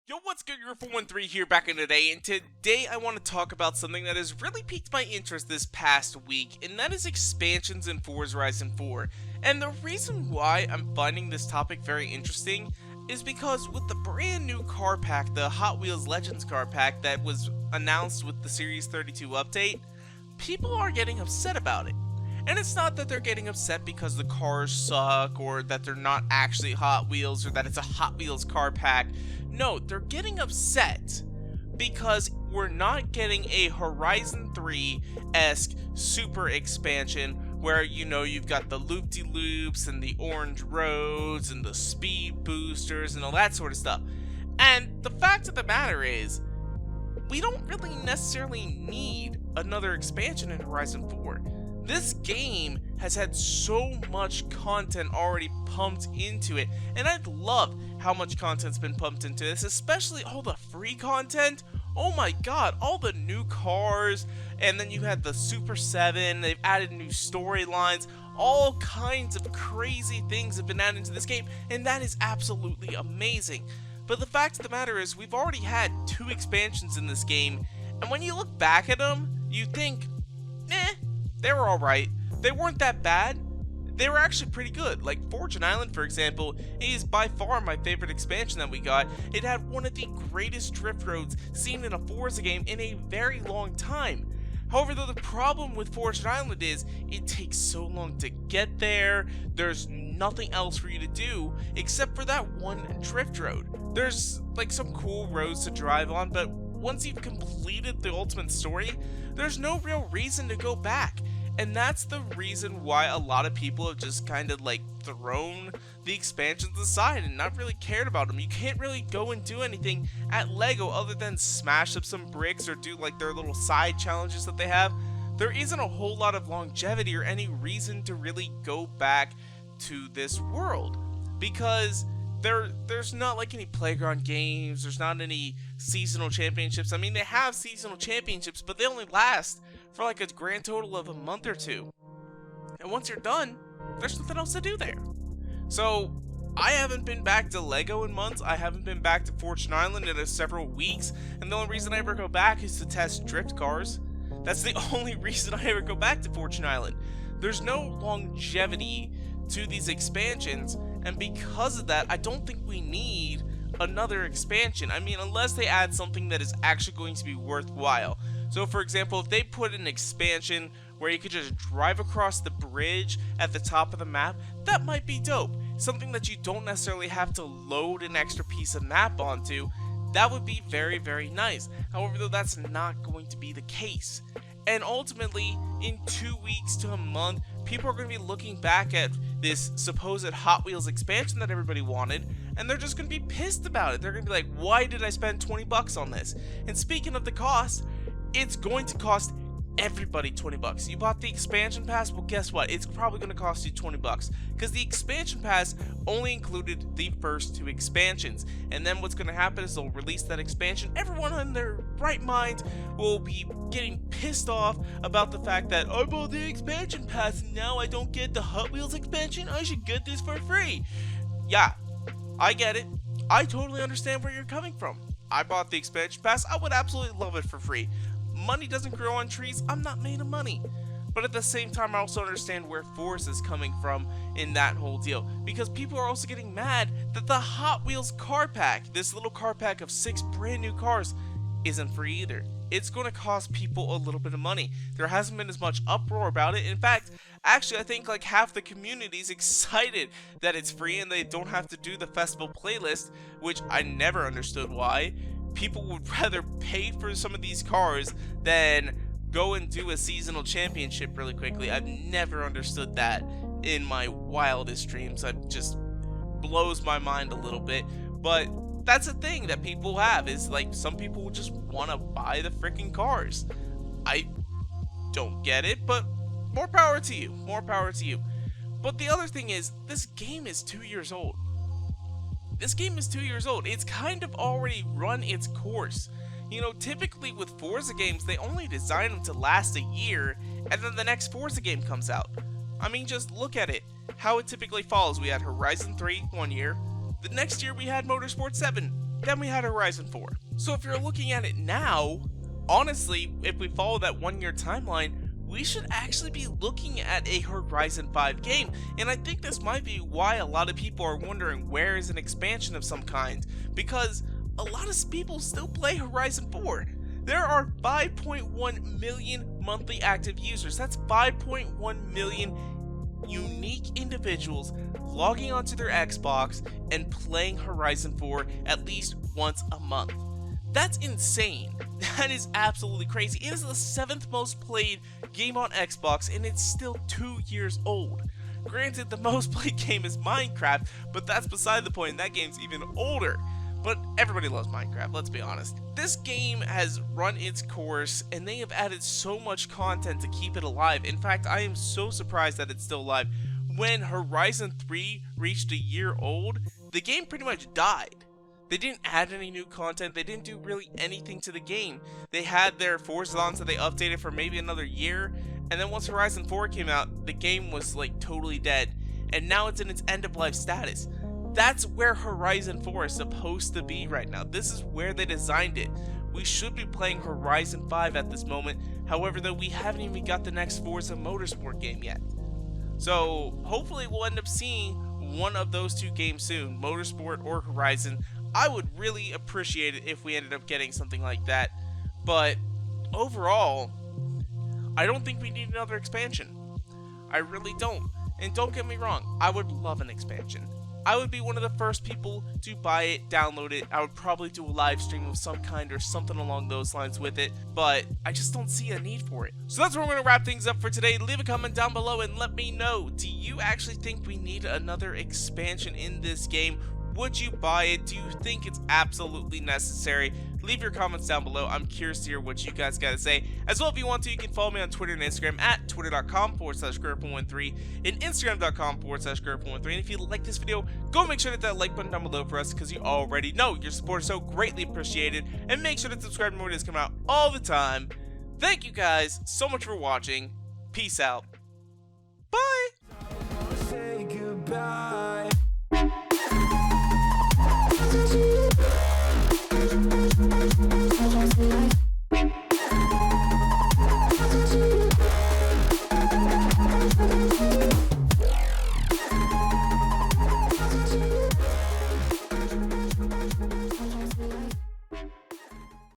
Yo, what's good? You're 413 here back in today, and today I want to talk about something that has really piqued my interest this past week, and that is expansions in Forza Horizon 4. And the reason why I'm finding this topic very interesting is because with the brand new car pack, the Hot Wheels Legends car pack that was announced with the Series 32 update, people are getting upset about it. And it's not that they're getting upset because the cars suck or that they're not actually Hot Wheels or that it's a Hot Wheels car pack. No, they're getting upset because we're not getting a Horizon 3-esque super expansion where, you've got the loop-de-loops and the orange roads and the speed boosters and all that sort of stuff. And the fact of the matter is, we don't really necessarily need another expansion in Horizon 4. This game has had so much content already pumped into it, and I love how much content's been pumped into this, especially all the free content. Oh my god, all the new cars, and then you had the Super 7, they've added new storylines, all kinds of crazy things have been added to this game, and that is absolutely amazing. But the fact of the matter is, we've already had 2 expansions in this game, and when you look back at them, you think, they were alright. They weren't that bad. They were actually pretty good. Like Fortune Island, for example, is by far my favorite expansion that we got. It had one of the greatest drift roads seen in a Forza game in a very long time. However, though, the problem with Fortune Island is it takes so long to get there. There's nothing else for you to do except for that one drift road. There's like some cool roads to drive on, but once you've completed the ultimate story, there's no real reason to go back. And that's the reason why a lot of people have just kind of like thrown the expansions aside and not really cared about them. You can't really go and do anything at LEGO other than smash up some bricks or do like their little side challenges that they have. There isn't a whole lot of longevity or any reason to really go back to this world because there's not like any playground games, there's not any seasonal championships. I mean, they have seasonal championships, but they only last for like a grand total of a month or two. And once you're done, there's nothing else to do there. So, I haven't been back to LEGO in months, I haven't been back to Fortune Island in several weeks, and the only reason I ever go back is to test drift cars. That's the only reason I ever go back to Fortune Island. There's no longevity to these expansions, and because of that, I don't think we need another expansion. I mean, unless they add something that is actually going to be worthwhile. So for example, if they put an expansion where you could just drive across the bridge at the top of the map, that might be dope. Something that you don't necessarily have to load an extra piece of map onto, that would be very, very nice. However, though, that's not going to be the case. And ultimately, in 2 weeks to a month, people are going to be looking back at this supposed Hot Wheels expansion that everybody wanted, and they're just going to be pissed about it. They're going to be like, why did I spend 20 bucks on this? And speaking of the cost, it's going to cost everybody 20 bucks. You bought the expansion pass? Well, guess what? It's probably going to cost you 20 bucks because the expansion pass only included the first 2 expansions. And then what's going to happen is they'll release that expansion. Everyone in their right mind will be getting pissed off about the fact that I bought the expansion pass and now I don't get the Hot Wheels expansion. I should get this for free. Yeah, I get it. I totally understand where you're coming from. I bought the expansion pass. I would absolutely love it for free. Money doesn't grow on trees. I'm not made of money. But at the same time, I also understand where Forza is coming from in that whole deal. Because people are also getting mad that the Hot Wheels car pack, this little car pack of 6 brand new cars, isn't free either. It's going to cost people a little bit of money. There hasn't been as much uproar about it. In fact, actually, I think like half the community is excited that it's free and they don't have to do the festival playlist, which I never understood why. People would rather pay for some of these cars than go and do a seasonal championship really quickly. I've never understood that in my wildest dreams. It just blows my mind a little bit. But that's a thing that people have, is like some people just want to buy the freaking cars. I don't get it, but more power to you. More power to you. But the other thing is, this game is 2 years old. This game is 2 years old. It's kind of already run its course. You know, typically with Forza games, they only design them to last a year, and then the next Forza game comes out. I mean, just look at it. How it typically follows. We had Horizon 3 1 year. The next year we had Motorsport 7. then we had Horizon 4. So if you're looking at it now, honestly, if we follow that 1-year timeline, we should actually be looking at a Horizon 5 game, and I think this might be why a lot of people are wondering where is an expansion of some kind, because a lot of people still play Horizon 4. There are 5.1 million monthly active users. That's 5.1 million unique individuals logging onto their Xbox and playing Horizon 4 at least once a month. That's insane. That is absolutely crazy. It is the 7th most played game on Xbox, and it's still 2 years old. Granted, the most played game is Minecraft, but that's beside the point. That game's even older. But everybody loves Minecraft, let's be honest. This game has run its course, and they have added so much content to keep it alive. In fact, I am so surprised that it's still alive. When Horizon 3 reached a year old, the game pretty much died. They didn't add any new content, they didn't do really anything to the game. They had their Forza that they updated for maybe another year, and then once Horizon 4 came out, the game was like totally dead, and now it's in its end-of-life status. That's where Horizon 4 is supposed to be right now. This is where they designed it. We should be playing Horizon 5 at this moment, however though we haven't even got the next Forza Motorsport game yet. So hopefully we'll end up seeing one of those two games soon, Motorsport or Horizon. I would really appreciate it if we ended up getting something like that, but overall, I don't think we need another expansion. I really don't. And don't get me wrong, I would love an expansion. I would be one of the first people to buy it, download it. I would probably do a live stream of some kind or something along those lines with it, but I just don't see a need for it. So that's where we're going to wrap things up for today. Leave a comment down below and let me know, do you actually think we need another expansion in this game? Would you buy it? Do you think it's absolutely necessary? Leave your comments down below. I'm curious to hear what you guys got to say. As well, if you want to, you can follow me on Twitter and Instagram at twitter.com/Griffa13 and Instagram.com/Griffa13. And if you like this video, go make sure to hit that like button down below for us, because you already know your support is so greatly appreciated. And make sure to subscribe to more videos coming out all the time. Thank you guys so much for watching. Peace out.